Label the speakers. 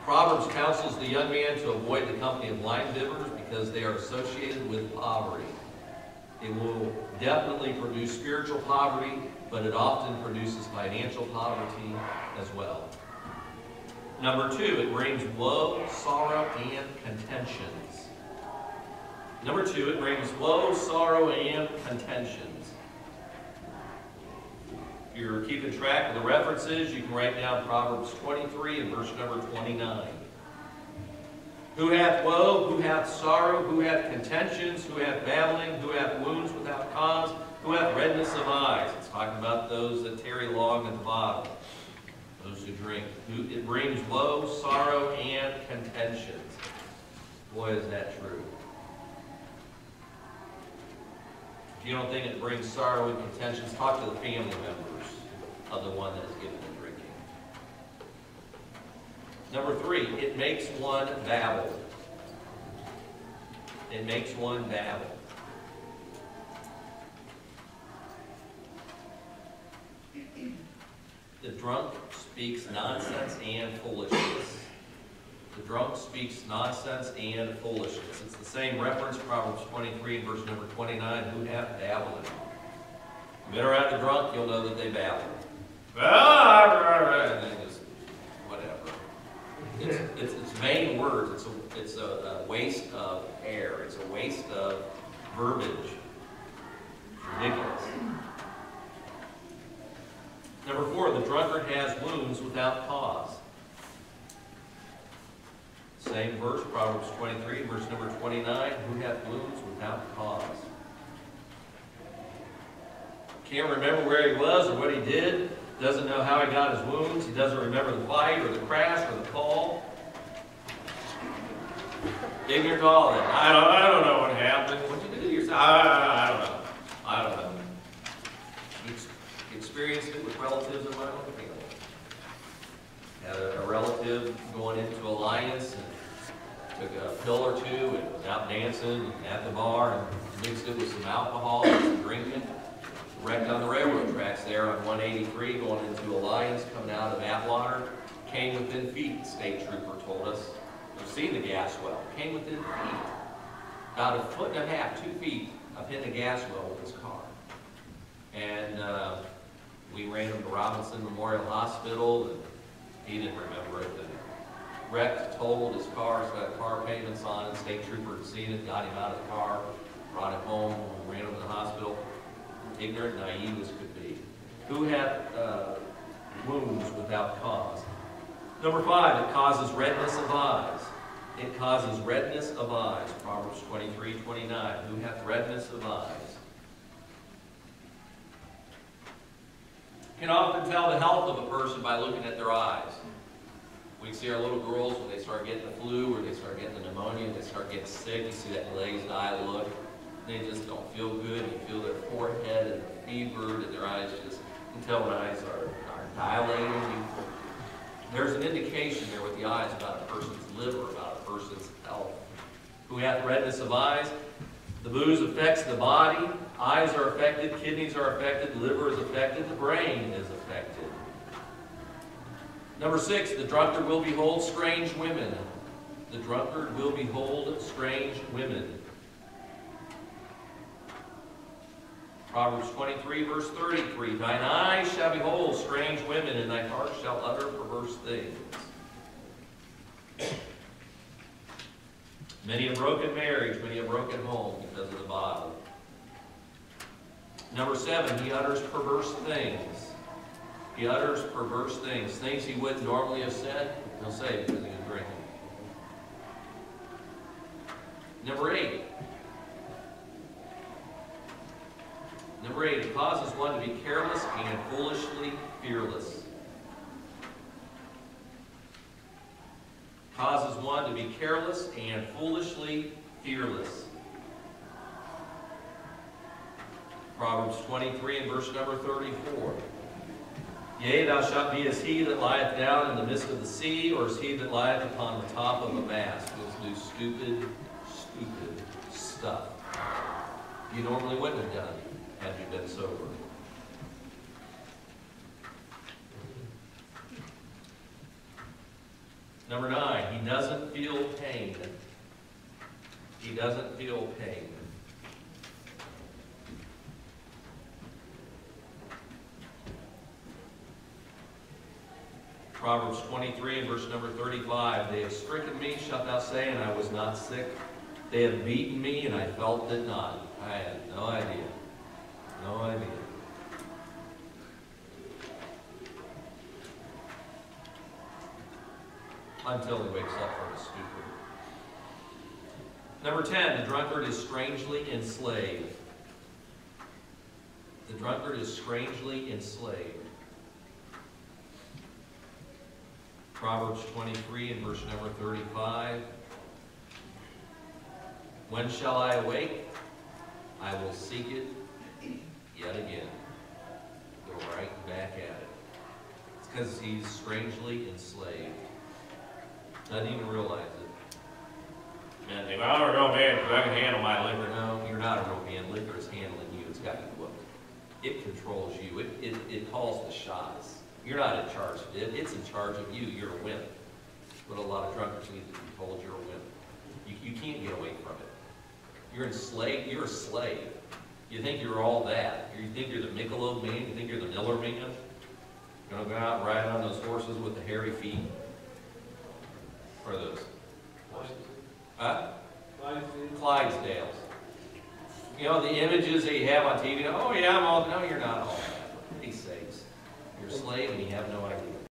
Speaker 1: Proverbs counsels the young man to avoid the company of line-bibbers because they are associated with poverty. It will definitely produce spiritual poverty, but it often produces financial poverty as well. Number 2, it brings woe, sorrow, and contentions. Number 2, it brings woe, sorrow, and contentions. If you're keeping track of the references, you can write down Proverbs 23 and verse number 29. Who hath woe, who hath sorrow, who hath contentions, who hath babbling, who hath wounds without cause, who hath redness of eyes. It's talking about those that tarry long at the bottom, those who drink. It brings woe, sorrow, and contentions. Boy, is that true. If you don't think it brings sorrow and contentions, talk to the family members of the one that is given the drinking. Number 3, it makes one babble. It makes one babble. The drunk speaks nonsense and foolishness. The drunk speaks nonsense and foolishness. It's the same reference, Proverbs 23 and verse number 29, who hath babbling. You've been around a drunk, you'll know that they babble. And they just, whatever. It's vain words. It's a waste of air. It's a waste of verbiage. It's ridiculous. Number 4, the drunkard has wounds without cause. Same verse, Proverbs 23, verse number 29, who hath wounds without cause. Can't remember where he was or what he did. Doesn't know how he got his wounds. He doesn't remember the fight or the crash or the fall. Ignorant to all that. I don't know what happened. What'd you do to yourself? I don't know. I don't know. Experienced it with relatives in my own family. Had a relative going into Alliance and took a pill or two and was out dancing at the bar and mixed it with some alcohol and some drinking. Wrecked on the railroad tracks there on 183 going into Alliance, coming out of Atwater. Came within feet, the state trooper told us. We've seen the gas well. Came within feet. About 1.5 feet, 2 feet of hitting the gas well with his car. And we ran him to Robinson Memorial Hospital, and he didn't remember it. And wrecked, totaled his car. He's got car payments on it. State trooper had seen it, got him out of the car, brought him home, ran him to the hospital. Ignorant, naive as could be. Who hath wounds without cause? Number 5, it causes redness of eyes. It causes redness of eyes. Proverbs 23, 29. Who hath redness of eyes? You can often tell the health of a person by looking at their eyes. We see our little girls when they start getting the flu or they start getting the pneumonia, they start getting sick. You see that glazed eye look. They just don't feel good. You feel their forehead and fevered and their eyes just, you can tell when eyes are dilated. There's an indication there with the eyes about a person's liver, about a person's health. Who hath redness of eyes? The booze affects the body. Eyes are affected, kidneys are affected, liver is affected, the brain is affected. Number 6, the drunkard will behold strange women. The drunkard will behold strange women. Proverbs 23, verse 33. Thine eyes shall behold strange women, and thy heart shall utter perverse things. Many a broken marriage, many a broken home because of the bottle. Number 7, he utters perverse things. He utters perverse things. Things he wouldn't normally have said, he'll say because he was drinking. Number 8. Number 8, it causes one to be careless and foolishly fearless. Causes one to be careless and foolishly fearless. Proverbs 23 and verse number 34. Yea, thou shalt be as he that lieth down in the midst of the sea, or as he that lieth upon the top of a mast. He'll do stupid stuff you normally wouldn't have done had you been sober. Number 9, he doesn't feel pain. He doesn't feel pain. Proverbs 23 and verse number 35. They have stricken me, shalt thou say, and I was not sick. They have beaten me, and I felt it not. I had no idea. No idea. Until he wakes up from his stupor. Number 10, the drunkard is strangely enslaved. The drunkard is strangely enslaved. Proverbs 23 and verse number 35. When shall I awake? I will seek it yet again. Go right back at it. It's because he's strangely enslaved. Doesn't even realize it. Man, think, I'm a real man because I can handle my liquor. No, you're not a real man. Liquor is handling you. It's got you hooked. It controls you. It calls the shots. You're not in charge of it. It's in charge of you. You're a wimp. But a lot of drunkards need to be told you're a wimp. You can't get away from it. You're enslaved. You're a slave. You think you're all that. You think you're the Michelob man. You think you're the Miller man. You're going to go out and ride on those horses with the hairy feet. Or those horses. Huh? Clydesdales. You know, the images that you have on TV. Oh, yeah, I'm all. No, you're not all that. For Peace sakes. You're a slave and you have no idea.